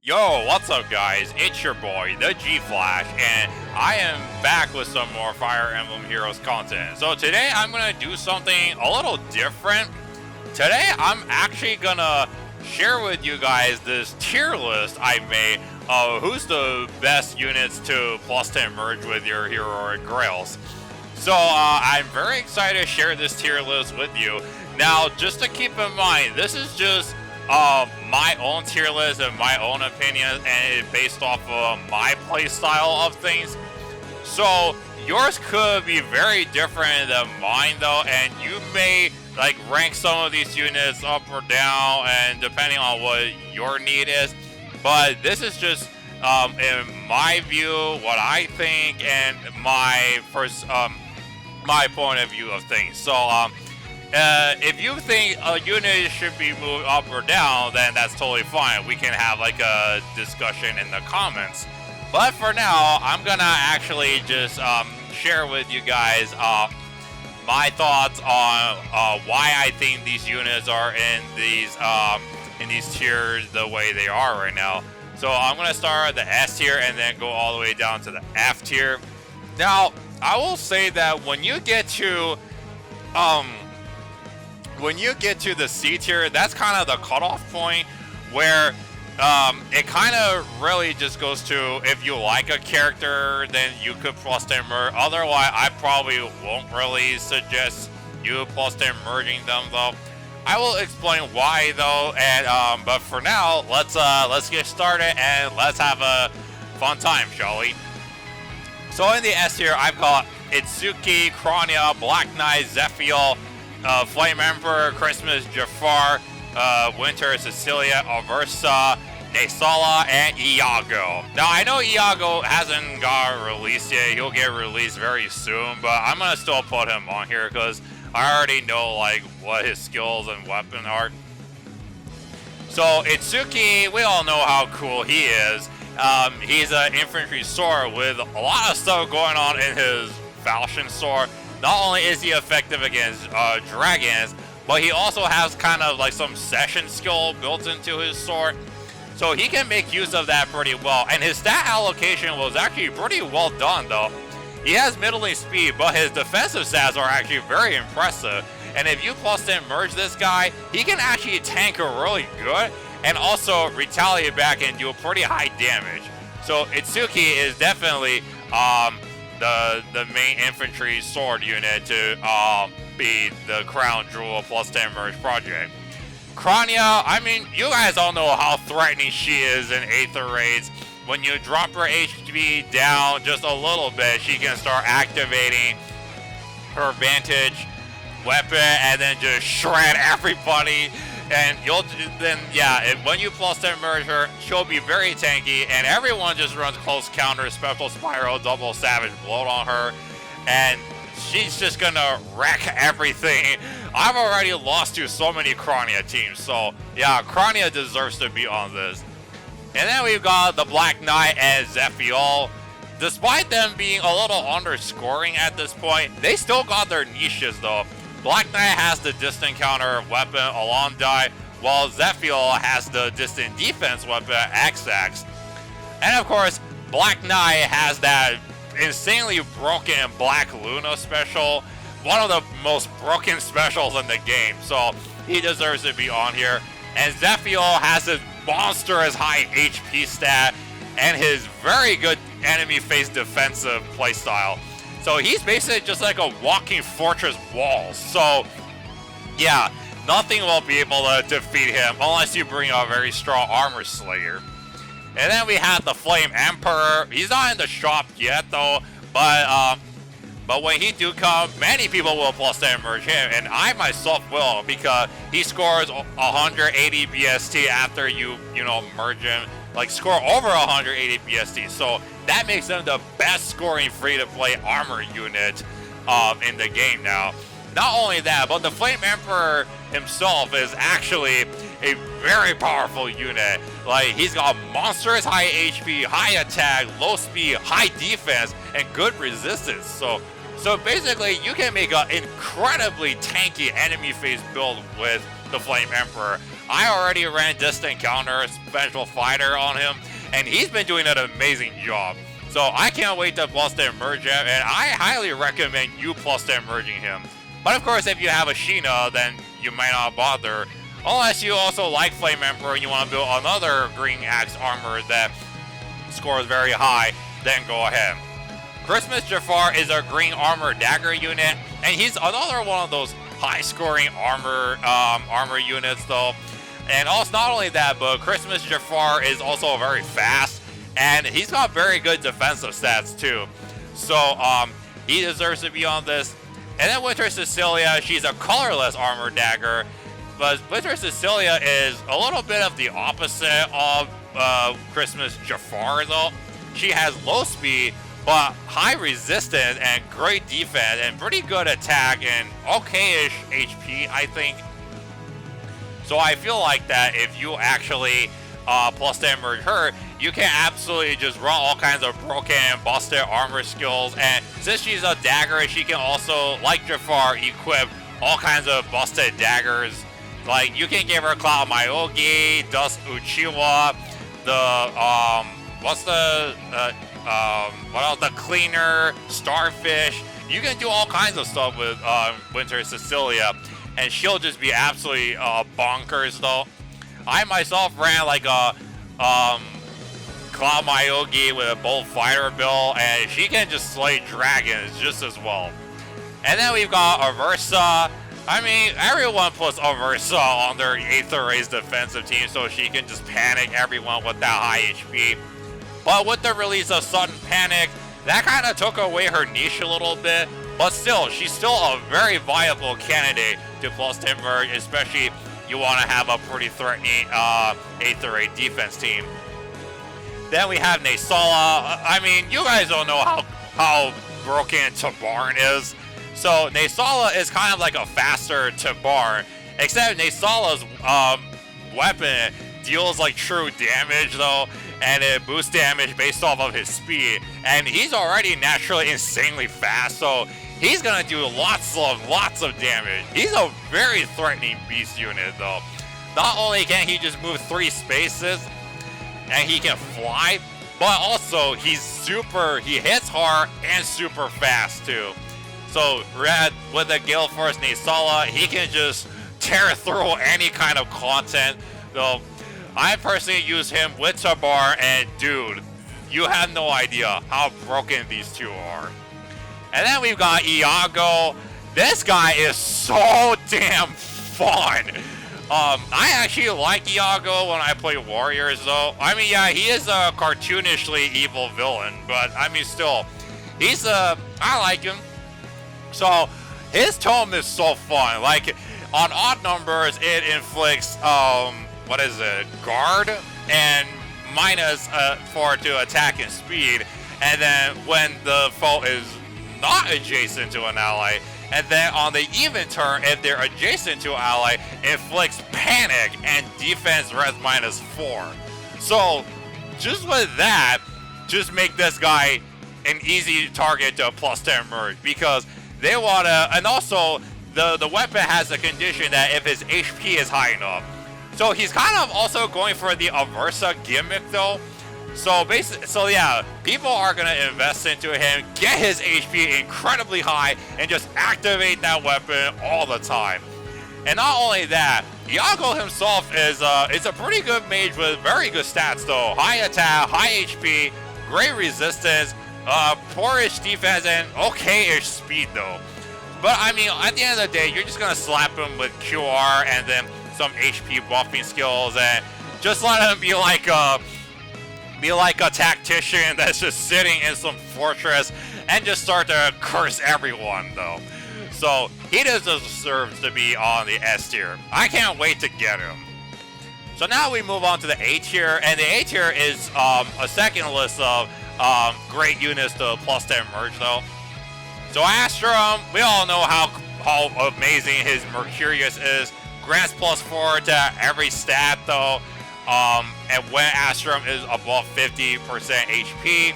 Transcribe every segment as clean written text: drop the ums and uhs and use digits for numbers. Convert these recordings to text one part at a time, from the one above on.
Yo, what's up guys? It's your boy, the G-Flash, and I am back with some more Fire Emblem Heroes content. So today I'm gonna do something a little different. Today I'm actually gonna share with you guys this tier list I made of who's the best units to plus 10 merge with your heroic grails. So I'm very excited to share this tier list with you. Now, just to keep in mind, this is just my own tier list and my own opinion, and it's based off of my play style of things. So yours could be very different than mine though, and you may like rank some of these units up or down and depending on what your need is. But this is just in my view, what I think, and my first my point of view of things. So if you think a unit should be moved up or down, then that's totally fine. We can have like a discussion in the comments. But for now, I'm gonna actually just share with you guys my thoughts on why I think these units are in these tiers the way they are right now. So I'm gonna start at the S tier and then go all the way down to the F tier. Now, I will say that when you get to the C tier, that's kind of the cutoff point where it kind of really just goes to if you like a character, then you could plus 10 merge. Otherwise, I probably won't really suggest you plus 10 merging them though. I will explain why though, and but for now, let's get started and let's have a fun time, shall we? So in the S tier, I've got Itsuki, Crania, Black Knight, Zephiel, Flame Emperor, Christmas, Jafar, Winter, Cecilia, Aversa, Nesala, and Iago. Now, I know Iago hasn't got released yet. He'll get released very soon, but I'm going to still put him on here because I already know like what his skills and weapon are. So, Itsuki, we all know how cool he is. He's an infantry sword with a lot of stuff going on in his falchion sword. Not only is he effective against dragons, but he also has kind of like some session skill built into his sword. So he can make use of that pretty well. And his stat allocation was actually pretty well done though. He has middling speed, but his defensive stats are actually very impressive. And if you plus 10 merge this guy, he can actually tank really good and also retaliate back and do a pretty high damage. So Itsuki is definitely the main infantry sword unit to be the crown jewel plus 10 merge project. Crania, I mean, you guys all know how threatening she is in Aether Raids. When you drop her HP down just a little bit, she can start activating her Vantage weapon and then just shred everybody. And when you plus 10 merge her, she'll be very tanky, and everyone just runs close counter, special spiral, double savage bloat on her, and she's just gonna wreck everything. I've already lost to so many Crania teams, so yeah, Crania deserves to be on this. And then we've got the Black Knight and Zephiel. Despite them being a little underscoring at this point, they still got their niches though. Black Knight has the distant counter weapon Alondai, while Zephiel has the distant defense weapon X-Ax. And of course, Black Knight has that insanely broken Black Luna special, one of the most broken specials in the game, so he deserves to be on here. And Zephiel has his monstrous high HP stat and his very good enemy face defensive playstyle. So he's basically just like a walking fortress wall. So yeah, nothing will be able to defeat him unless you bring a very strong armor slayer. And then we have the Flame Emperor. He's not in the shop yet though, but when he do come, many people will plus 10 merge him, and I myself will, because he scores 180 BST after you merge him. Like score over 180 BST, so that makes them the best scoring free-to-play armor unit in the game now. Not only that, but the Flame Emperor himself is actually a very powerful unit. Like, he's got monstrous high HP, high attack, low speed, high defense, and good resistance. So basically, you can make an incredibly tanky enemy face build with the Flame Emperor. I already ran Distant Counter Special Fighter on him, and he's been doing an amazing job. So I can't wait to plus to merge him, and I highly recommend you plus to merging him. But of course, if you have a Sheena, then you might not bother. Unless you also like Flame Emperor and you want to build another Green Axe armor that scores very high, then go ahead. Christmas Jafar is a green armor dagger unit, and he's another one of those high-scoring armor units, though. And also, not only that, but Christmas Jafar is also very fast, and he's got very good defensive stats too. So he deserves to be on this. And then Winter Cecilia, she's a colorless armor dagger, but Winter Cecilia is a little bit of the opposite of Christmas Jafar, though. She has low speed, but high resistance and great defense and pretty good attack and okay-ish HP, I think. So I feel like that if you actually plus to merge her, you can absolutely just run all kinds of broken and busted armor skills. And since she's a dagger, she can also, like Jafar, equip all kinds of busted daggers. Like, you can give her Cloud Myogi, Dust Uchiwa, what else? The Cleaner, Starfish. You can do all kinds of stuff with Winter Cecilia, and she'll just be absolutely bonkers, though. I myself ran like a Cloud Myogi with a Bolt Fighter build, and she can just slay dragons just as well. And then we've got Aversa. I mean, everyone puts Aversa on their Aether Race defensive team so she can just panic everyone with that high HP. But with the release of Sudden Panic, that kind of took away her niche a little bit. But still, she's still a very viable candidate to plus Timber, especially you want to have a pretty threatening Aether Race defense team. Then we have Naysala. I mean, you guys don't know how broken Tabarn is. So Naysala is kind of like a faster Tabarn, except Naysala's weapon deals like true damage though, and it boosts damage based off of his speed. And he's already naturally insanely fast, so he's gonna do lots of damage. He's a very threatening beast unit though. Not only can he just move 3 spaces, and he can fly, but also he hits hard and super fast too. So with the Gale Force Naysala, he can just tear through any kind of content. Though I personally use him with Tabar, and dude, you have no idea how broken these two are. And then we've got Iago. This guy is so damn fun. I actually like Iago when I play Warriors, though. I mean, yeah, he is a cartoonishly evil villain, but I mean, still, I like him. So his tome is so fun. Like on odd numbers, it inflicts guard and minus 4 to attack and speed. And then when the foe is not adjacent to an ally, and then on the even turn, if they're adjacent to an ally, inflicts panic and defense res minus 4. So just with that, just make this guy an easy target to plus 10 merge, because they wanna, and also the weapon has a condition that if his HP is high enough. So he's kind of also going for the Aversa gimmick though. So yeah, people are gonna invest into him, get his HP incredibly high, and just activate that weapon all the time. And not only that, Iago himself is a pretty good mage with very good stats though. High attack, high HP, great resistance, poorish defense, and okay-ish speed though. But I mean, at the end of the day, you're just gonna slap him with QR and then some HP buffing skills, and just let him be like a tactician that's just sitting in some fortress and just start to curse everyone though. So he deserves to be on the S tier. I can't wait to get him. So now we move on to the A tier, and the A tier is a second list of great units to plus 10 merge though. So Astrum, we all know how amazing his Mercurius is. Grants plus 4 to every stat though. And when Astrum is above 50% HP.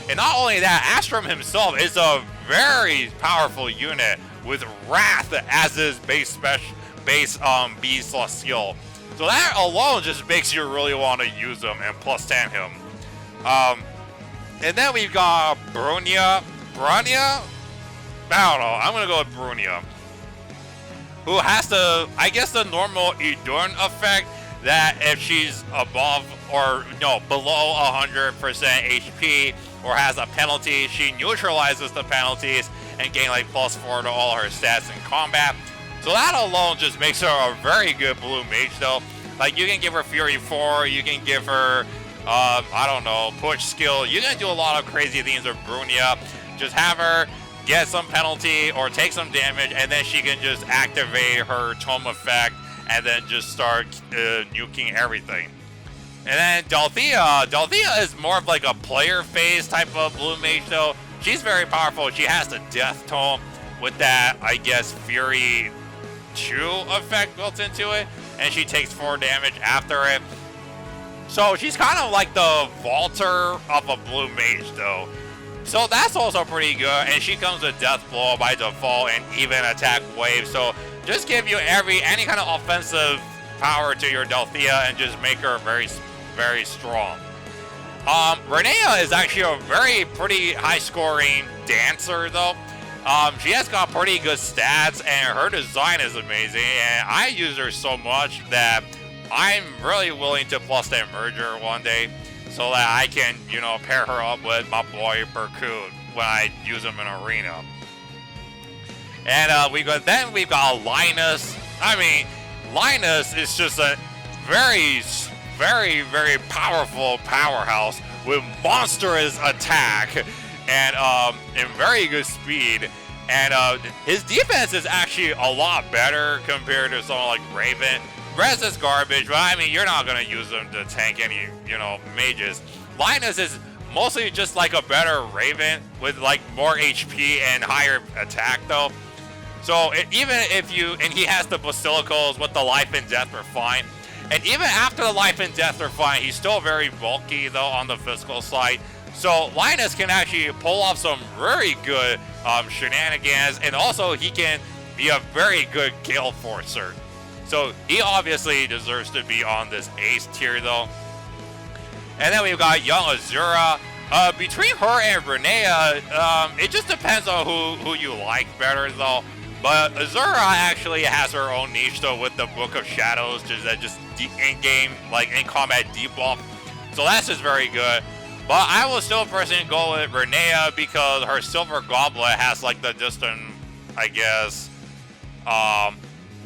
And not only that, Astrum himself is a very powerful unit with Wrath as his base B/skill. So that alone just makes you really want to use him and plus 10 him. And then we've got Brunia. Brunia? I don't know. I'm going to go with Brunia. Who has the, I guess, the normal Idun effect that if she's above or no, below 100% HP or has a penalty, she neutralizes the penalties and gain like +4 to all her stats in combat. So that alone just makes her a very good blue mage though. Like you can give her Fury 4, you can give her, I don't know, push skill. You can do a lot of crazy things with Brunia. Just have her get some penalty or take some damage, and then she can just activate her tome effect and then just start nuking everything. And then Dalthea. Dalthea is more of like a player phase type of blue mage though. She's very powerful. She has the death tome with that, I guess, Fury 2 effect built into it, and she takes 4 damage after it. So she's kind of like the Vaulter of a blue mage though. So that's also pretty good, and she comes with Death Blow by default and even attack wave. So just give you any kind of offensive power to your Dalthea and just make her very, very strong. Renea is actually a pretty high scoring dancer though. She has got pretty good stats and her design is amazing, and I use her so much that I'm really willing to plus that merger one day so that I can, you know, pair her up with my boy Berkut when I use him in arena. And we've got Linus. I mean, Linus is just a very, very, very powerful powerhouse with monstrous attack and very good speed. And his defense is actually a lot better compared to someone like Raven. Res is garbage, but I mean, you're not going to use them to tank any, you know, mages. Linus is mostly just like a better Raven with like more HP and higher attack though. So even if and he has the Basilicals with the life and death refine. And even after the life and death refine, he's still very bulky though on the physical side. So Linus can actually pull off some very good shenanigans, and also he can be a very good Gale Forcer. So he obviously deserves to be on this ace tier though. And then we've got young Azura. Between her and Renea, it just depends on who you like better though. But Azura actually has her own niche though with the Book of Shadows, just in-game, like in-combat debuff. So that's just very good. But I will still personally go with Renea because her Silver Goblet has like the distant, I guess,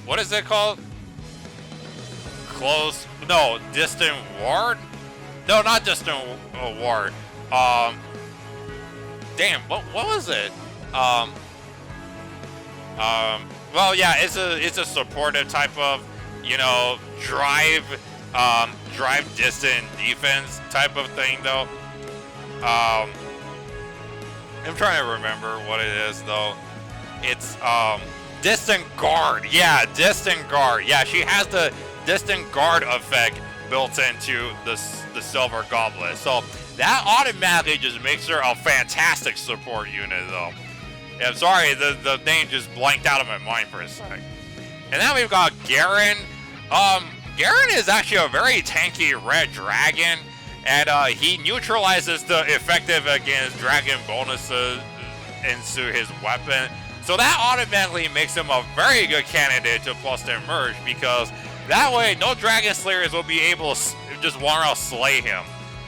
what is it called? Distant ward? No, not distant ward. Damn, what was it? Well, yeah, it's a supportive type of, you know, drive distant defense type of thing though. I'm trying to remember what it is though. It's distant guard. Yeah, distant guard. Yeah, she has the distant guard effect built into the Silver Goblet. So that automatically just makes her a fantastic support unit though. Yeah, I'm sorry, the name just blanked out of my mind for a sec. And then we've got Garen. Garen is actually a very tanky red dragon, and he neutralizes the effective against dragon bonuses into his weapon. So that automatically makes him a very good candidate to plus their merge, because that way no dragon slayers will be able to just want to slay him.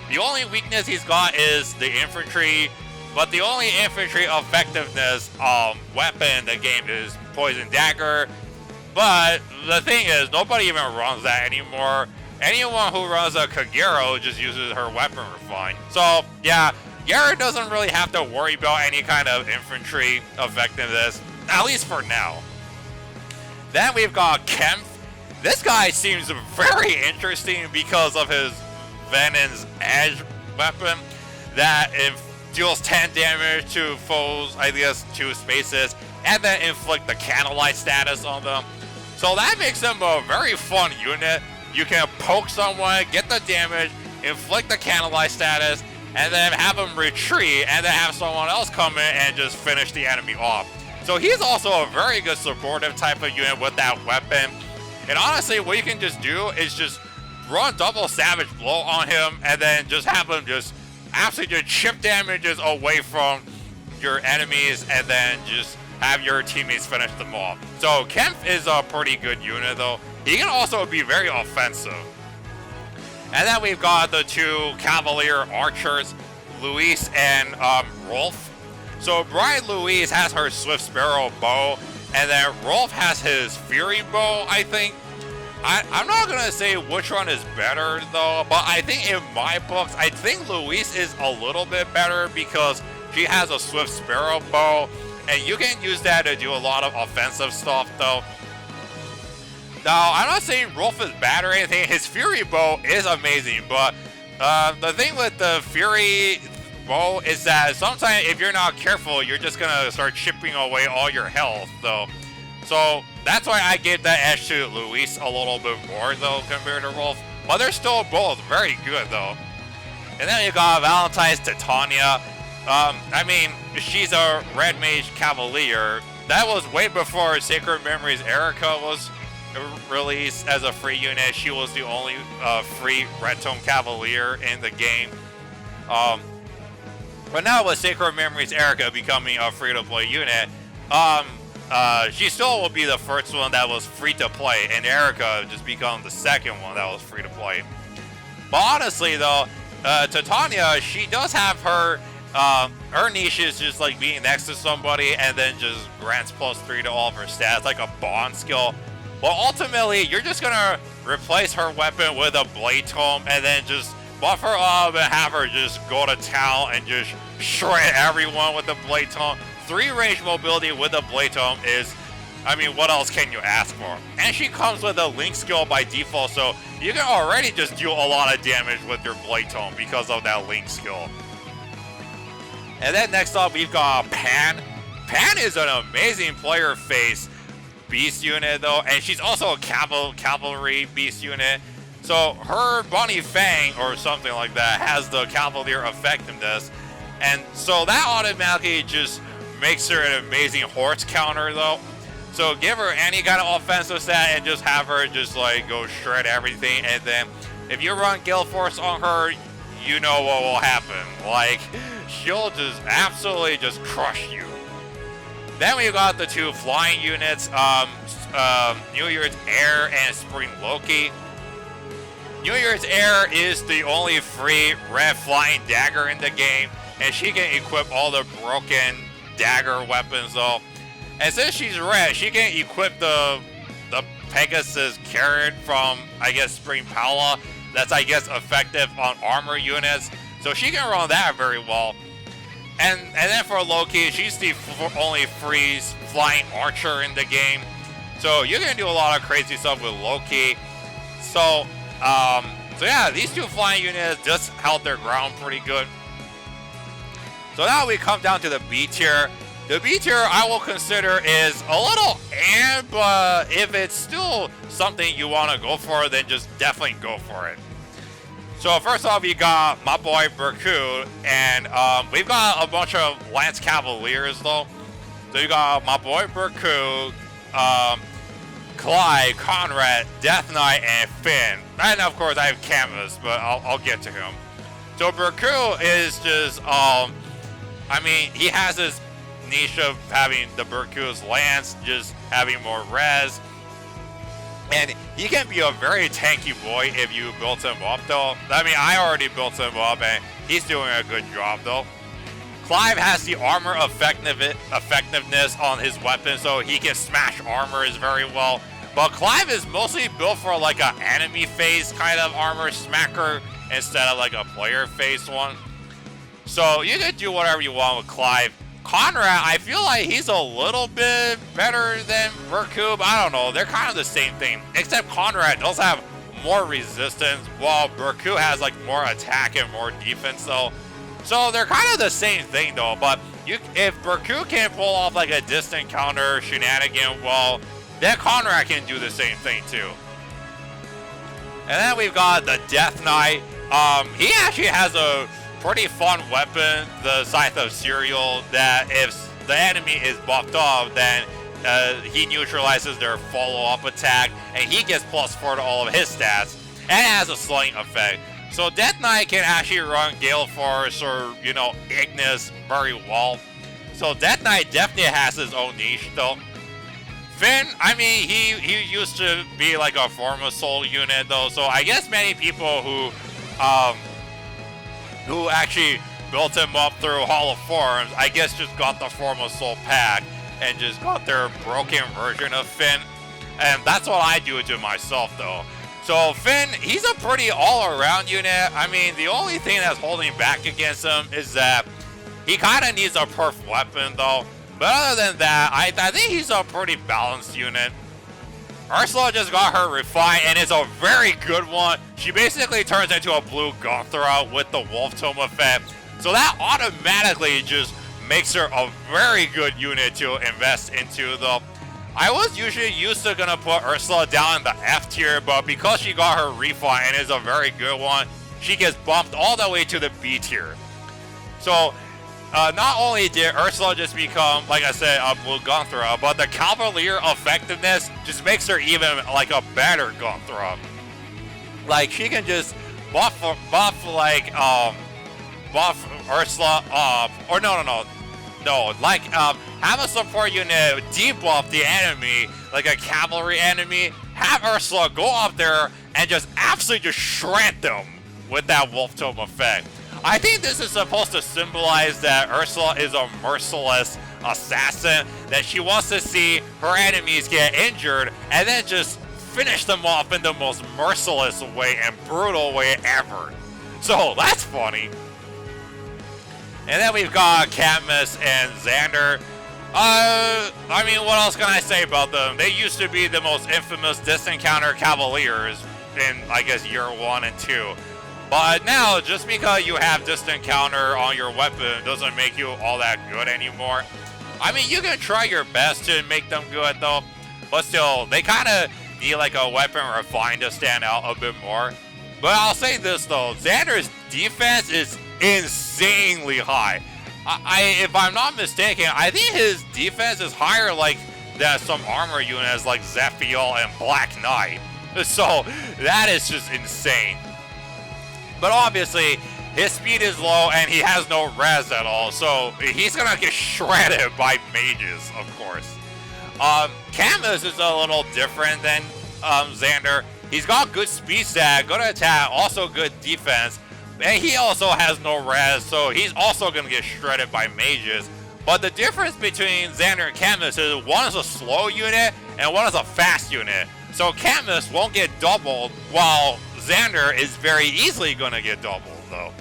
The only weakness he's got is the infantry, but the only infantry effectiveness weapon in the game is Poison Dagger. But the thing is, nobody even runs that anymore. Anyone who runs a Kagero just uses her weapon refine. So yeah, Garen doesn't really have to worry about any kind of infantry effectiveness, at least for now. Then we've got Kempf. This guy seems very interesting because of his Venon's Edge weapon that deals 10 damage to foes, I guess 2 spaces, and then inflict the Candlelight status on them. So that makes him a very fun unit. You can poke someone, get the damage, inflict the Candlelight status, and then have him retreat, and then have someone else come in and just finish the enemy off. So he's also a very good supportive type of unit with that weapon. And honestly, what you can just do is just run double Savage Blow on him, and then just have him just absolutely just chip damages away from your enemies, and then just have your teammates finish them off. So Kempf is a pretty good unit though. He can also be very offensive. And then we've got the two Cavalier Archers, Luis and Rolf. So Bride Louise has her Swift Sparrow bow, and then Rolf has his Fury bow, I think. I'm not going to say which one is better though, but I think in my books, I think Louise is a little bit better because she has a Swift Sparrow bow, and you can use that to do a lot of offensive stuff though. Now, I'm not saying Rolf is bad or anything. His Fury bow is amazing, but the thing with the Fury bow is that sometimes if you're not careful, you're just gonna start chipping away all your health though. So that's why I give that edge to Luis a little bit more though compared to Rolf. But they're still both very good though. And then you got Valentine's Titania. I mean, she's a Red Mage Cavalier. That was way before Sacred Memories Erica was released as a free unit. She was the only free Red Tome Cavalier in the game. But now with Sacred Memories Erica becoming a free-to-play unit, she still will be the first one that was free-to-play, and Erica just become the second one that was free-to-play. But honestly though, Titania, she does have her niche is just like being next to somebody and then just grants +3 to all of her stats, like a bond skill. Well, ultimately, you're just gonna replace her weapon with a Blade Tome and then just buff her up and have her just go to town and just shred everyone with the Blade Tome. 3 range mobility with the Blade Tome is, I mean, what else can you ask for? And she comes with a Link skill by default, so you can already just do a lot of damage with your Blade Tome because of that Link skill. And then next up, we've got Pan. Pan is an amazing player face beast unit though, and she's also a cavalry beast unit. So her Bunny Fang or something like that has the Cavalier effectiveness, and so that automatically just makes her an amazing horse counter though. So give her any kind of offensive stat and just have her just like go shred everything, and then if you run Gale Force on her, you know what will happen. Like, she'll just absolutely just crush you. Then we got the 2 flying units, New Year's Air and Spring Loki. New Year's Air is the only free red flying dagger in the game, and she can equip all the broken dagger weapons though. And since she's red, she can equip the Pegasus Carrot from, I guess, Spring Paula. That's, I guess, effective on armor units. So she can run that very well. And then for Loki, she's the only free flying archer in the game. So you're going to do a lot of crazy stuff with Loki. So yeah, these 2 flying units just held their ground pretty good. So now we come down to the B tier. The B tier I will consider is a little but if it's still something you want to go for, then just definitely go for it. So first off, you got my boy Berku, and we've got a bunch of Lance Cavaliers though. So you got my boy Berku, Clyde, Conrad, Death Knight, and Finn. And of course I have Canvas, but I'll get to him. So Berku is just, I mean, he has this niche of having the Berku's Lance, just having more res. And he can be a very tanky boy if you built him up though. I mean, I already built him up and he's doing a good job though. Clive has the armor effectiveness on his weapon, so he can smash armors very well. But Clive is mostly built for like an enemy phase kind of armor smacker instead of like a player phase one. So you can do whatever you want with Clive. Conrad, I feel like he's a little bit better than Berku. I don't know, they're kind of the same thing, except Conrad does have more resistance, while Berku has like more attack and more defense though. So they're kind of the same thing though, but if Berku can pull off like a distant counter shenanigan, well, then Conrad can do the same thing too. And then we've got the Death Knight. He actually has a pretty fun weapon, the Scythe of Serial, that if the enemy is buffed up, then he neutralizes their follow-up attack, and he gets +4 to all of his stats, and it has a slowing effect. So Death Knight can actually run Gale Force or, you know, Ignis very well. So Death Knight definitely has his own niche, though. Finn, I mean, he used to be like a Form of Soul unit, though, so I guess many people who actually built him up through Hall of Forms, I guess just got the Form of Soul pack and just got their broken version of Finn. And that's what I do to myself, though. So Finn, he's a pretty all-around unit. I mean, the only thing that's holding back against him is that he kind of needs a perf weapon, though. But other than that, I think he's a pretty balanced unit. Ursula just got her refined, and it's a very good one. She basically turns into a blue Gothra with the Wolf Tome effect. So that automatically just makes her a very good unit to invest into, though. I was usually used to gonna put Ursula down in the F tier, but because she got her refine and is a very good one, she gets bumped all the way to the B tier. So not only did Ursula just become, like I said, a blue Gothra, but the Cavalier effectiveness just makes her even like a better Gothra. Like she can just buff Ursula up, or no, like have a support unit debuff the enemy, like a cavalry enemy, have Ursula go up there and just absolutely just shred them with that Wolf Tome effect. I think this is supposed to symbolize that Ursula is a merciless assassin, that she wants to see her enemies get injured and then just finish them off in the most merciless way and brutal way ever. So that's funny. And then we've got Cadmus and Xander. I mean, what else can I say about them? They used to be the most infamous distant counter Cavaliers in, I guess, year 1 and 2. But now, just because you have distant counter on your weapon doesn't make you all that good anymore. I mean, you can try your best to make them good, though. But still, they kind of need like a weapon refined to stand out a bit more. But I'll say this, though. Xander's defense is insanely high. If I'm not mistaken, I think his defense is higher like than some armor units like Zephiel and Black Knight. So that is just insane. But obviously, his speed is low and he has no res at all, so he's gonna get shredded by mages, of course. Cadmus is a little different than Xander. He's got good speed stat, good attack, also good defense. And he also has no res, so he's also going to get shredded by mages. But the difference between Xander and Cadmus is one is a slow unit and one is a fast unit. So Cadmus won't get doubled, while Xander is very easily going to get doubled, though.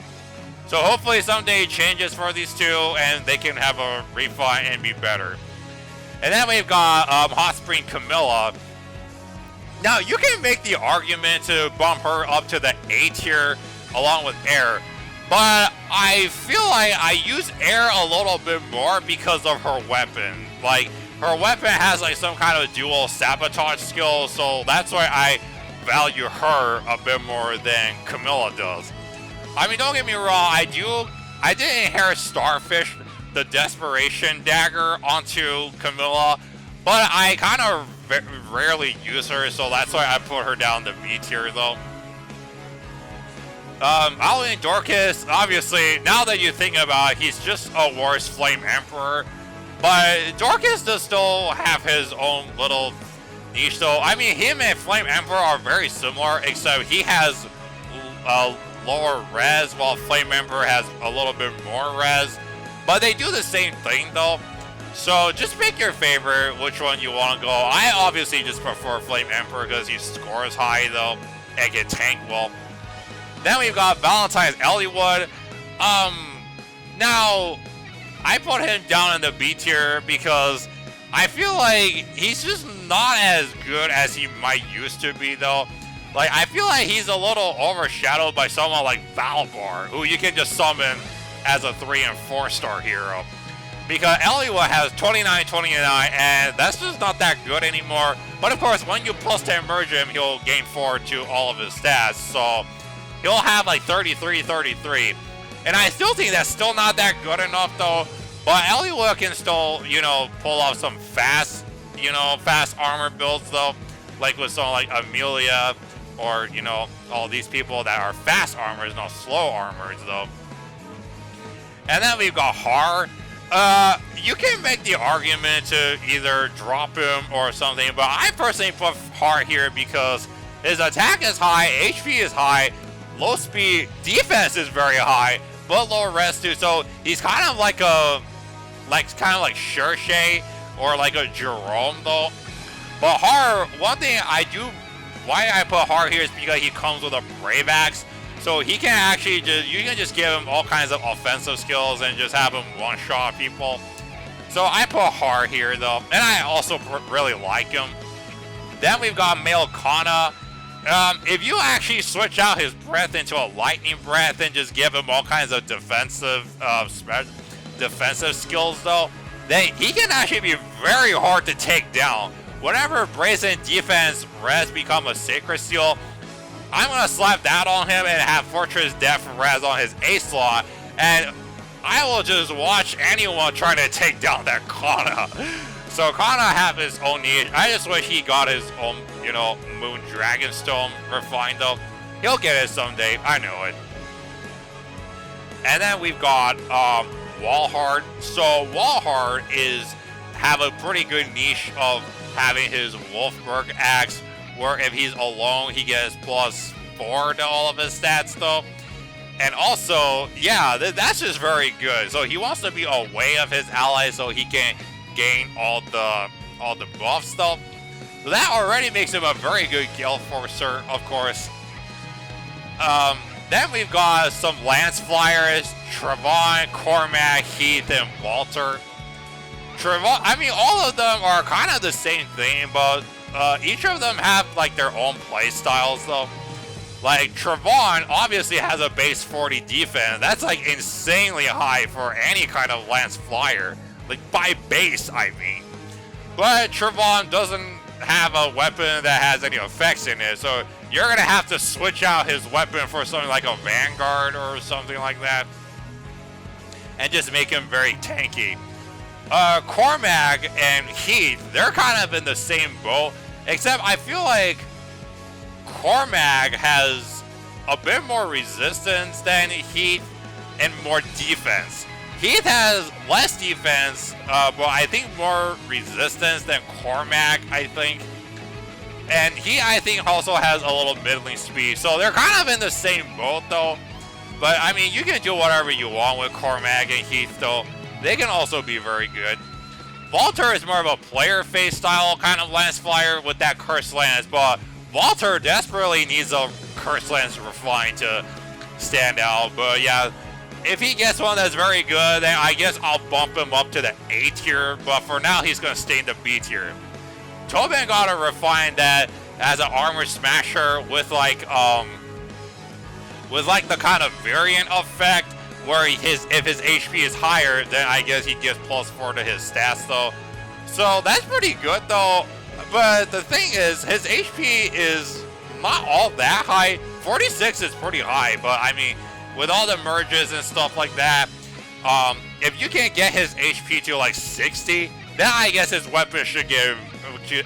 So hopefully someday changes for these two and they can have a refine and be better. And then we've got Hot Spring Camilla. Now, you can make the argument to bump her up to the A tier along with Air, but I feel like I use Air a little bit more because of her weapon. Like, her weapon has like some kind of dual sabotage skill, so that's why I value her a bit more than Camilla does. I mean, don't get me wrong, I did inherit Starfish, the Desperation Dagger, onto Camilla, but I kind of rarely use her, so that's why I put her down the B tier, though. Alwyn Dorcas, obviously, now that you think about it, he's just a worse Flame Emperor. But Dorcas does still have his own little niche, though. I mean, him and Flame Emperor are very similar, except he has lower res, while Flame Emperor has a little bit more res. But they do the same thing, though. So just pick your favorite, which one you want to go. I obviously just prefer Flame Emperor because he scores high, though, and can tank well. Then we've got Valentine's Eliwood. Now, I put him down in the B tier because I feel like he's just not as good as he might used to be, though. Like, I feel like he's a little overshadowed by someone like Valbar, who you can just summon as a 3 and 4 star hero. Because Eliwood has 29, 29, and that's just not that good anymore. But of course, when you plus 10 merge him, he'll gain 4 to all of his stats, so he'll have like 33, 33. And I still think that's still not that good enough, though. But Eliwood can still, you know, pull off some fast you know, fast armor builds though, like with someone like Amelia, or you know, all these people that are fast armors, not slow armors though. And then we've got Har. You can make the argument to either drop him or something, but I personally put Har here because his attack is high, HP is high, low speed, defense is very high, but low rest too. So he's kind of like a, like Shershay or like a Jerome though. But Har, one thing why I put Har here is because he comes with a Brave Axe. So he can actually you can just give him all kinds of offensive skills and just have him one-shot people. So I put Har here though, and I also really like him. Then we've got Male Kana. If you actually switch out his breath into a lightning breath and just give him all kinds of defensive skills though, then he can actually be very hard to take down. Whenever Brazen Defense Res become a Sacred Seal, I'm gonna slap that on him and have Fortress Def Res on his A slot, and I will just watch anyone trying to take down that Kana. So Kana have his own niche. I just wish he got his own, you know, Moon Dragonstone refined though. He'll get it someday, I know it. And then we've got Walhard. So Walhard have a pretty good niche of having his Wolfberg Axe, where if he's alone, he gets +4 to all of his stats though. And also, yeah, that's just very good. So he wants to be away of his allies so he can gain all the buffs though. So that already makes him a very good Gale Forcer, of course. Then we've got some Lance Flyers, Trevon, Cormac, Heath, and Walter. Trevon, I mean, all of them are kind of the same thing, but each of them have like their own play styles though. Like Trevon obviously has a base 40 defense. That's like insanely high for any kind of Lance Flyer. Like by base, I mean. But Trevon doesn't have a weapon that has any effects in it, so you're gonna have to switch out his weapon for something like a Vanguard or something like that, and just make him very tanky. Cormac and Heath, they're kind of in the same boat, except I feel like Cormac has a bit more resistance than Heath and more defense. Heath has less defense, but I think more resistance than Cormac, I think. And he, I think, also has a little middling speed. So they're kind of in the same boat, though. But, I mean, you can do whatever you want with Cormac and Heath, though. They can also be very good. Walter is more of a player-face style kind of Lance Flyer with that Cursed Lance, but Walter desperately needs a Cursed Lance refined to stand out. But, yeah, if he gets one that's very good, then I guess I'll bump him up to the A tier. But for now, he's going to stay in the B tier. Tobin got to refine that as an armor smasher with like the kind of variant effect where if his HP is higher, then I guess he gets +4 to his stats though. So that's pretty good though. But the thing is, his HP is not all that high. 46 is pretty high, but I mean, with all the merges and stuff like that, if you can get his HP to like 60, then I guess his weapon should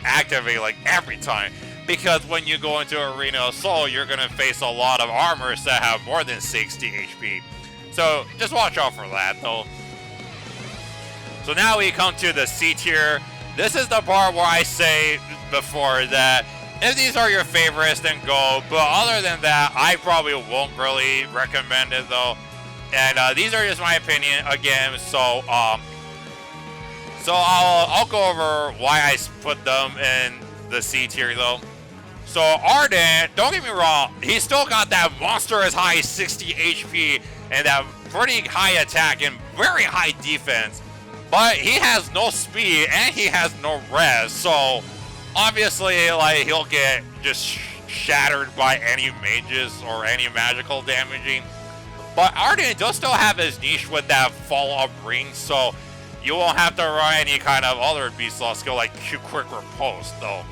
activate like every time. Because when you go into Arena of Soul, you're going to face a lot of armors that have more than 60 HP. So just watch out for that though. So now we come to the C tier. This is the part where I say before that if these are your favorites, then go. But other than that, I probably won't really recommend it though. And these are just my opinion again. So I'll go over why I put them in the C tier though. So Ardent, don't get me wrong, he's still got that monster as high as 60 HP and that pretty high attack and very high defense. But he has no speed and he has no res, so obviously like he'll get just shattered by any mages or any magical damaging. But Ardent does still have his niche with that follow-up ring, so you won't have to run any kind of other beast law skill like Quick Riposte though.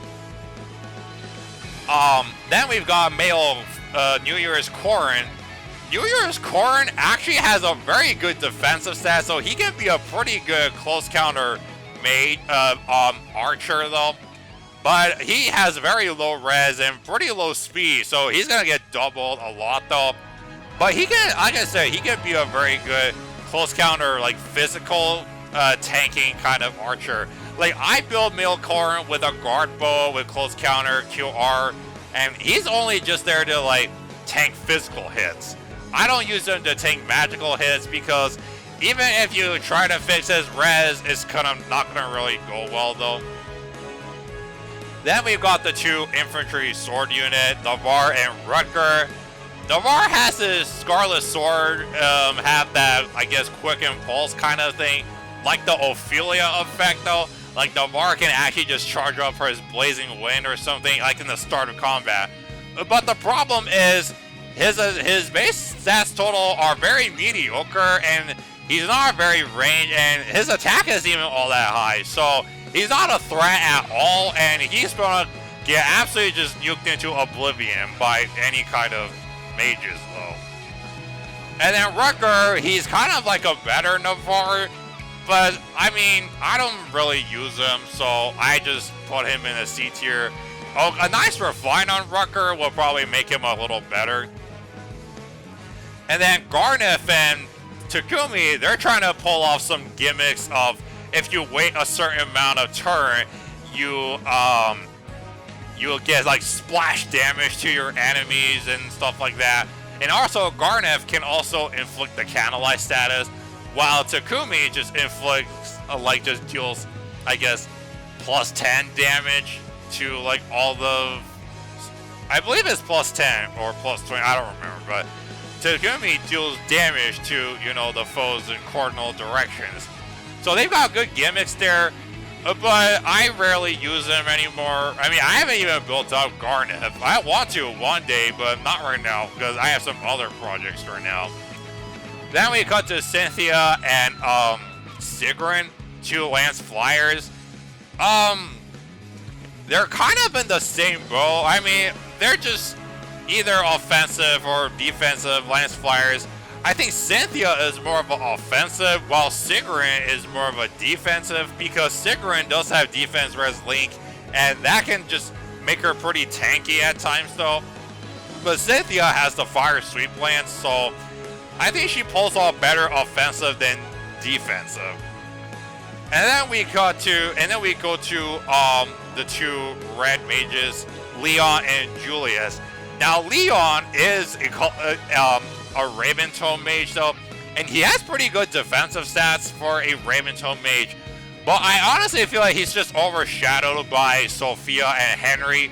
Then we've got male New Year's Corrin. New Year's Corrin actually has a very good defensive stat, so he can be a pretty good close counter archer though, but he has very low res and pretty low speed, so he's gonna get doubled a lot though. But he can, like I said, he can be a very good close counter, like physical tanking kind of archer. Like I build Milcorn with a guard bow with close counter QR, and he's only just there to like tank physical hits. I don't use him to tank magical hits because even if you try to fix his res, it's kind of not gonna really go well though. Then we've got the two infantry sword unit, Navarre and Rutger. Navarre has his Scarlet Sword have that, I guess, quick impulse kind of thing, like the Ophelia effect though. Like Navarre can actually just charge up for his Blazing Wind or something, like in the start of combat. But the problem is his base stats total are very mediocre, and he's not very ranged, and his attack isn't even all that high. So he's not a threat at all, and he's gonna get absolutely just nuked into oblivion by any kind of mages though. And then Rutger, he's kind of like a better Navarre, but I mean, I don't really use him, so I just put him in a C tier. Oh, a nice refine on Rutger will probably make him a little better. And then Garneth and Takumi, they're trying to pull off some gimmicks of if you wait a certain amount of turn, you'll get like splash damage to your enemies and stuff like that. And also Garneth can also inflict the Canalize status, while Takumi just inflicts like just deals, I guess, plus 10 damage to like all the, I believe it's plus 10 or plus 20, I don't remember, but Takumi deals damage to, you know, the foes in cardinal directions. So they've got good gimmicks there, but I rarely use them anymore. I mean, I haven't even built up Garneth. I want to one day, but not right now because I have some other projects right now. Then we cut to Cynthia and Sigrun, two Lance Flyers. They're kind of in the same boat. I mean, they're just either offensive or defensive Lance Flyers. I think Cynthia is more of an offensive, while Sigrun is more of a defensive, because Sigrun does have defense res Link, and that can just make her pretty tanky at times though. But Cynthia has the Fire Sweep Lance, so I think she pulls off better offensive than defensive. And then we go to the two red mages, Leon and Julius. Now Leon is a Raven Tome mage though, and he has pretty good defensive stats for a Raven Tome mage, but I honestly feel like he's just overshadowed by Sophia and Henry,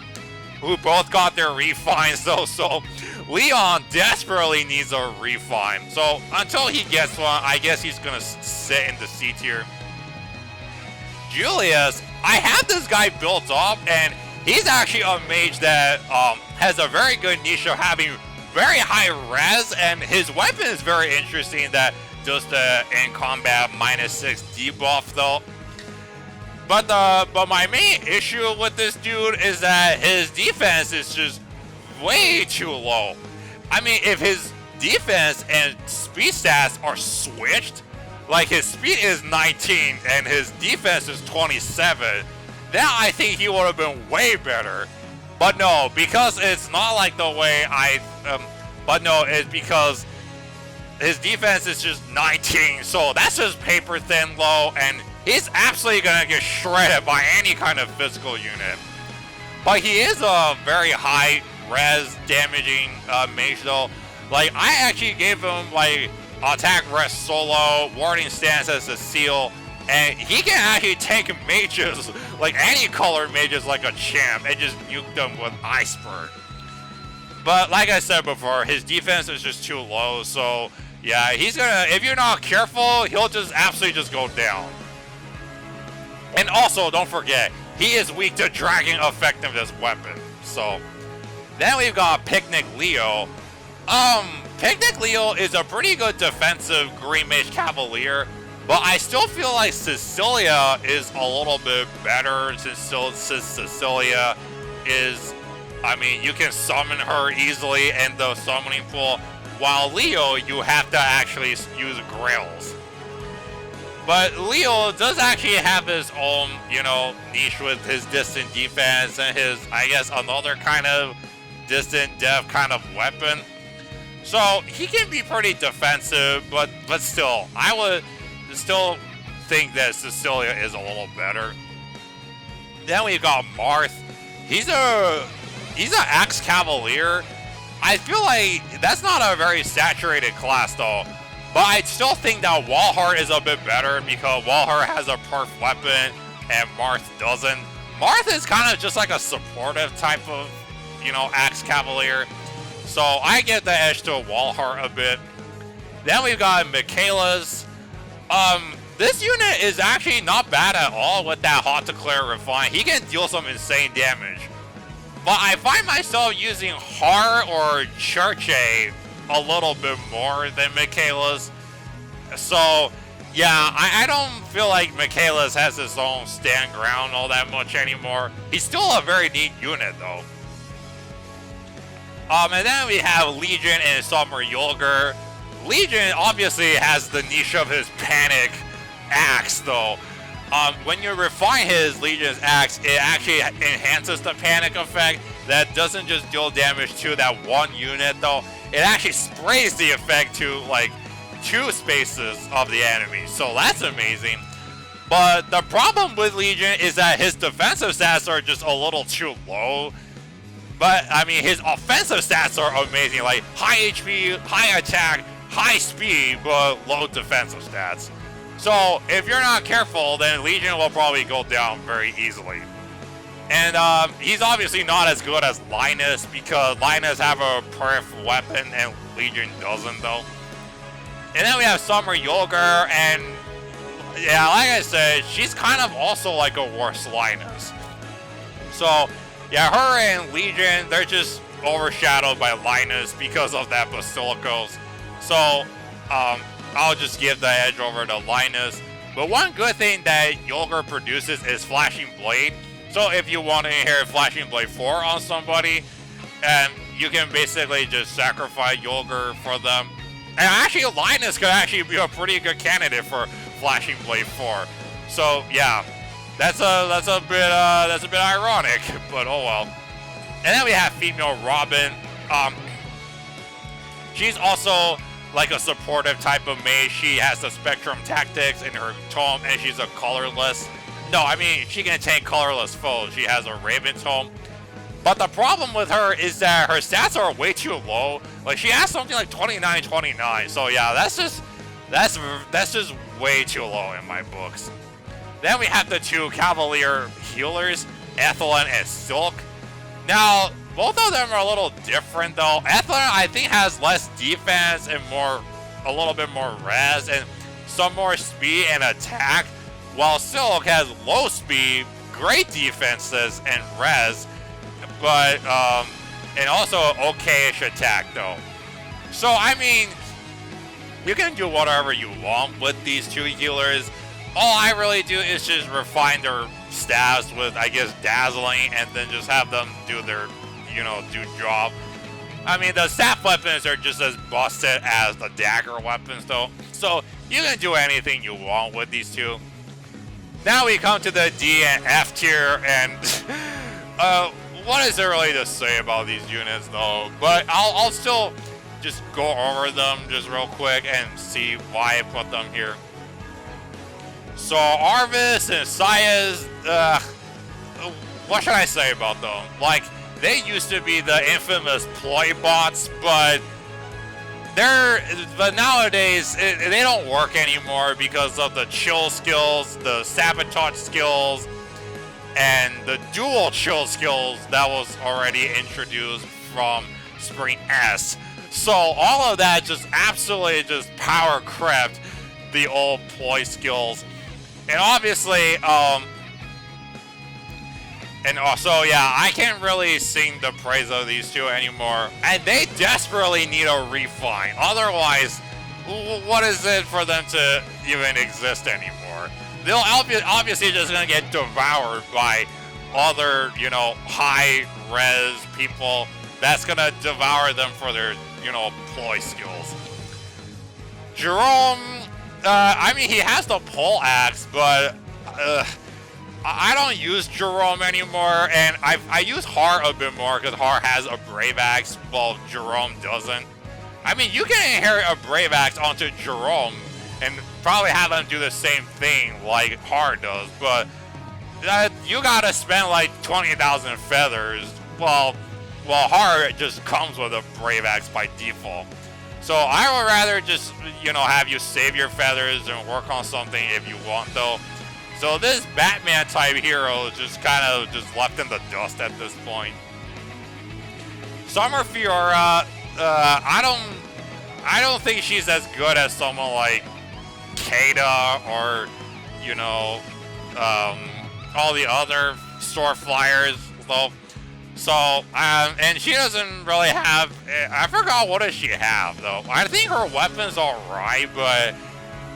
who both got their refines though, so Leon desperately needs a refine. So until he gets one, I guess he's gonna sit in the C tier. Julius, I have this guy built up, and he's actually a mage that has a very good niche of having very high res, and his weapon is very interesting that does the in combat -6 debuff though. But my main issue with this dude is that his defense is just way too low. I mean, if his defense and speed stats are switched, like his speed is 19 and his defense is 27, then I think he would have been way better. But no, because it's not like the way it's because his defense is just 19, so that's just paper thin low, and he's absolutely gonna get shredded by any kind of physical unit. But he is a very high res damaging mage though. Like I actually gave him like attack res solo, warding stance as a seal, and he can actually tank mages, like any color mages, like a champ, and just nuke them with Ice Bird. But like I said before, his defense is just too low, so yeah, he's gonna, if you're not careful, he'll just absolutely just go down. And also, don't forget, he is weak to Dragon Effectiveness weapon. So then we've got Picnic Leo. Picnic Leo is a pretty good defensive Green Mage Cavalier, but I still feel like Cecilia is a little bit better since Cecilia is, I mean, you can summon her easily in the summoning pool, while Leo, you have to actually use Grails. But Leo does actually have his own, you know, niche with his distant defense and his, I guess, another kind of distant death kind of weapon. So he can be pretty defensive, but still, I would still think that Cecilia is a little better. Then we got Marth. He's an Axe Cavalier. I feel like that's not a very saturated class though. But I still think that Walhart is a bit better because Walhart has a perf weapon and Marth doesn't. Marth is kind of just like a supportive type of, you know, Axe Cavalier. So I give the edge to Walhart a bit. Then we've got Michaela's. This unit is actually not bad at all with that Hauteclair Refine. He can deal some insane damage. But I find myself using Har or Churche a little bit more than Michaela's. So, yeah, I don't feel like Michaela's has his own stand ground all that much anymore. He's still a very neat unit, though. And then we have Legion and Summer Yulger. Legion obviously has the niche of his Panic Axe, though. When you refine his Legion's Axe, it actually enhances the Panic effect. That doesn't just deal damage to that one unit, though. It actually sprays the effect to, like, 2 spaces of the enemy. So that's amazing. But the problem with Legion is that his defensive stats are just a little too low. But, I mean, his offensive stats are amazing. Like, high HP, high attack, high speed, but low defensive stats. So, if you're not careful, then Legion will probably go down very easily. And he's obviously not as good as Linus because Linus have a perf weapon and Legion doesn't, though. And then we have Summer Yulger, and yeah, like I said, she's kind of also like a worse Linus. So, yeah, her and Legion, they're just overshadowed by Linus because of that Basilicos. So, I'll just give the edge over to Linus. But one good thing that Yulger produces is Flashing Blade. So if you want to inherit Flashing Blade 4 on somebody, and you can basically just sacrifice Yulger for them. And actually, Linus could actually be a pretty good candidate for Flashing Blade 4. So yeah, that's a bit ironic, but oh well. And then we have female Robin. She's also like a supportive type of mage. She has the Spectrum Tactics in her tome, and she's a colorless. No, I mean, she can tank colorless foes. She has a Raven tome. But the problem with her is that her stats are way too low. Like, she has something like 29. So yeah, that's just way too low in my books. Then we have the 2 Cavalier healers, Ethelyn and Silk. Now, both of them are a little different though. Ethelyn, I think, has less defense and a little bit more res and some more speed and attack. While Silk has low speed, great defenses and res, but and also okayish attack though. So I mean, you can do whatever you want with these 2 healers. All I really do is just refine their stats with, I guess, Dazzling, and then just have them do their, do job. I mean, the staff weapons are just as busted as the dagger weapons though. So you can do anything you want with these 2. Now we come to the D and F tier, and what is there really to say about these units though? But I'll still just go over them just real quick and see why I put them here. So Arvis and Sayas, what should I say about them? Like, they used to be the infamous ploy bots, but nowadays they don't work anymore because of the chill skills, the sabotage skills, and the dual chill skills that was already introduced from Spring S. So all of that just absolutely just power crept the old ploy skills. And obviously, and also, yeah, I can't really sing the praise of these 2 anymore. And they desperately need a refine. Otherwise, what is it for them to even exist anymore? They'll obviously just gonna get devoured by other, high res people. That's gonna devour them for their, ploy skills. Jerome, I mean, he has the pole axe, but I don't use Jerome anymore, and I use Har a bit more because Har has a Brave Axe, while Jerome doesn't. I mean, you can inherit a Brave Axe onto Jerome and probably have him do the same thing like Har does, but you gotta spend like 20,000 feathers, while Har just comes with a Brave Axe by default. So I would rather just, you know, have you save your feathers and work on something if you want, though. So this Batman type hero is just kind of just left in the dust at this point. Summer Fiora, I don't think she's as good as someone like Kada or, you know, all the other store flyers, though. So, and she doesn't really have, I forgot what does she have, though. I think her weapon's alright, but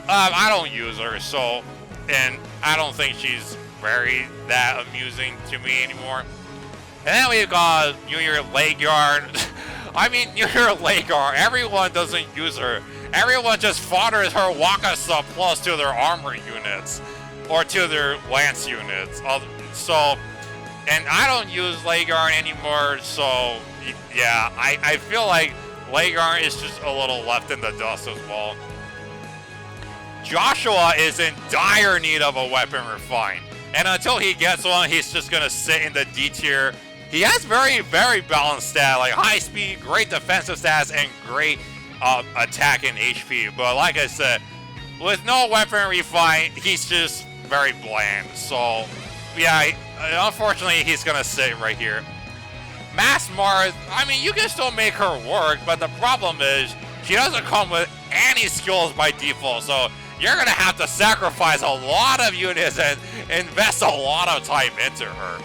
I don't use her, so, and I don't think she's very that amusing to me anymore. And then we've got Junior Leguard. I mean, Junior Leguard, everyone doesn't use her. Everyone just fodders her Waka Sub Plus to their armor units, or to their lance units. So, and I don't use Leguard anymore, so yeah, I feel like Leguard is just a little left in the dust as well. Joshua is in dire need of a weapon refine, and until he gets one, he's just gonna sit in the D tier. He has very, very balanced stats, like high speed, great defensive stats, and great attack and HP. But like I said, with no weapon refine, he's just very bland. So yeah, unfortunately, he's gonna sit right here. Mass Marth, I mean, you can still make her work, but the problem is she doesn't come with any skills by default, so you're gonna have to sacrifice a lot of units and invest a lot of time into her.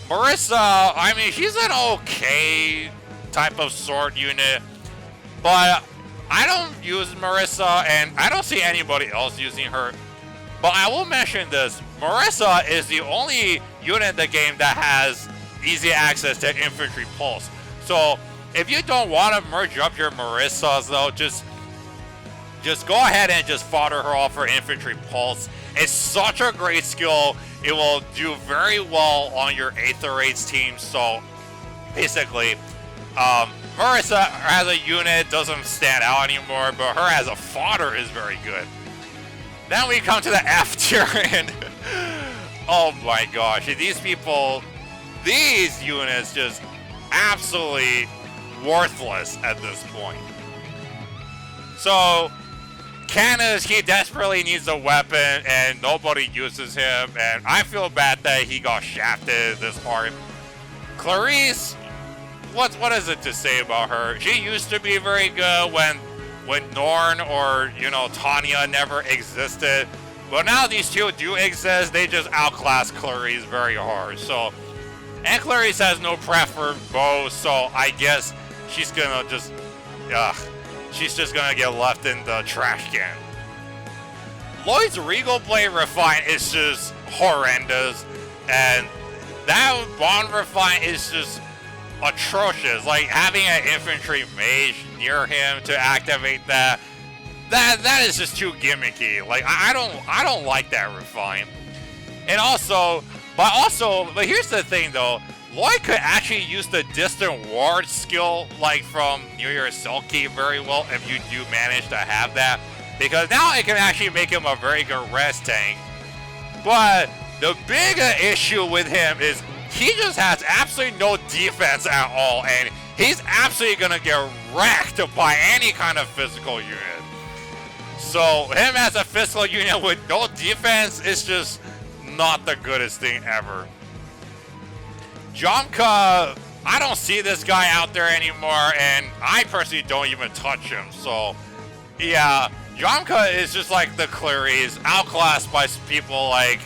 Marissa, I mean, she's an okay type of sword unit, but I don't use Marissa, and I don't see anybody else using her. But I will mention this, Marissa is the only unit in the game that has easy access to Infantry Pulse. So if you don't want to merge up your Marissas, though, just go ahead and just fodder her off for Infantry Pulse. It's such a great skill. It will do very well on your Aether Raids team. So basically, Marissa as a unit doesn't stand out anymore, but her as a fodder is very good. Then we come to the F tier, and oh my gosh, these people, these units just absolutely worthless at this point. So Canis, he desperately needs a weapon, and nobody uses him, and I feel bad that he got shafted this part. Clarice, what is it to say about her? She used to be very good when Norn or, you know, Tanya never existed. But now these two do exist, they just outclass Clarice very hard. So, and Clarice has no prep for bows, so I guess she's gonna just, she's just gonna get left in the trash can. Lloyd's Regal Blade Refine is just horrendous, and that Bond Refine is just atrocious. Like having an infantry mage near him to activate that is just too gimmicky. Like I don't like that refine. And but here's the thing though, Lloyd could actually use the distant ward skill like from New Year's Selkie very well if you do manage to have that, because now it can actually make him a very good res tank. But the bigger issue with him is he just has absolutely no defense at all, and he's absolutely gonna get wrecked by any kind of physical unit. So him as a physical unit with no defense is just not the goodest thing ever. Jomka, I don't see this guy out there anymore, and I personally don't even touch him. So yeah, Jomka is just like the Clarice, outclassed by people like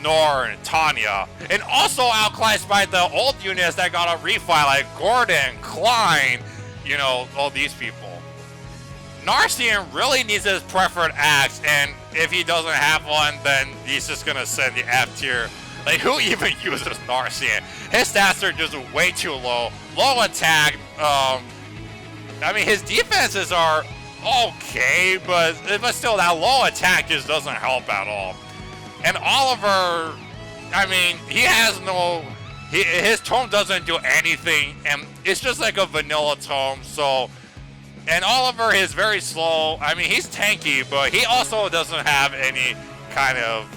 Norn, Tanya, and also outclassed by the old units that got a refile like Gordon, Klein, you know, all these people. Narcian really needs his preferred axe, and if he doesn't have one, then he's just gonna send the F tier. Like, who even uses Narcian? His stats are just way too low. Low attack. I mean, his defenses are okay, but still, that low attack just doesn't help at all. And Oliver, I mean, he has no, his tome doesn't do anything, and it's just like a vanilla tome, so, and Oliver is very slow. I mean, he's tanky, but he also doesn't have any kind of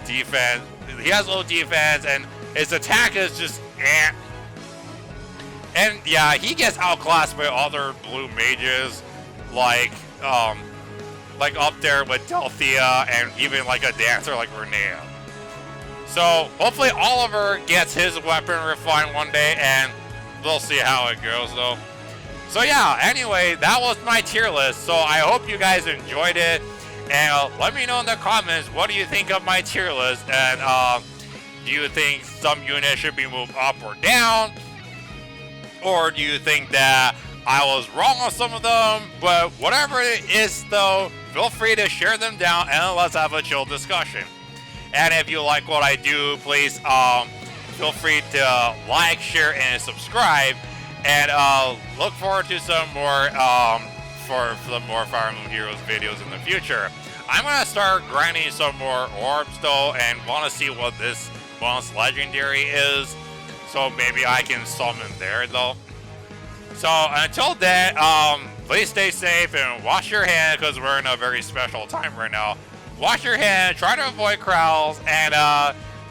defense. He has low defense, and his attack is just eh. And yeah, he gets outclassed by other blue mages, like up there with Delthea, and even like a dancer like Renea. So hopefully Oliver gets his weapon refined one day, and we'll see how it goes though. So yeah, anyway, that was my tier list. So I hope you guys enjoyed it, and let me know in the comments, what do you think of my tier list, and do you think some units should be moved up or down? Or do you think that I was wrong on some of them? But whatever it is though, feel free to share them down and let's have a chill discussion. And if you like what I do, please feel free to like, share, and subscribe. And look forward to some more for some more Fire Emblem Heroes videos in the future. I'm gonna start grinding some more orbs though, and want to see what this bonus legendary is. So maybe I can summon there though. So until then, please stay safe and wash your hands, because we're in a very special time right now. Wash your hands, try to avoid crowds, and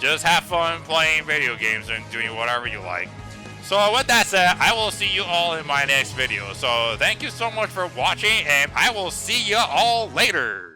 just have fun playing video games and doing whatever you like. So with that said, I will see you all in my next video. So thank you so much for watching, and I will see you all later.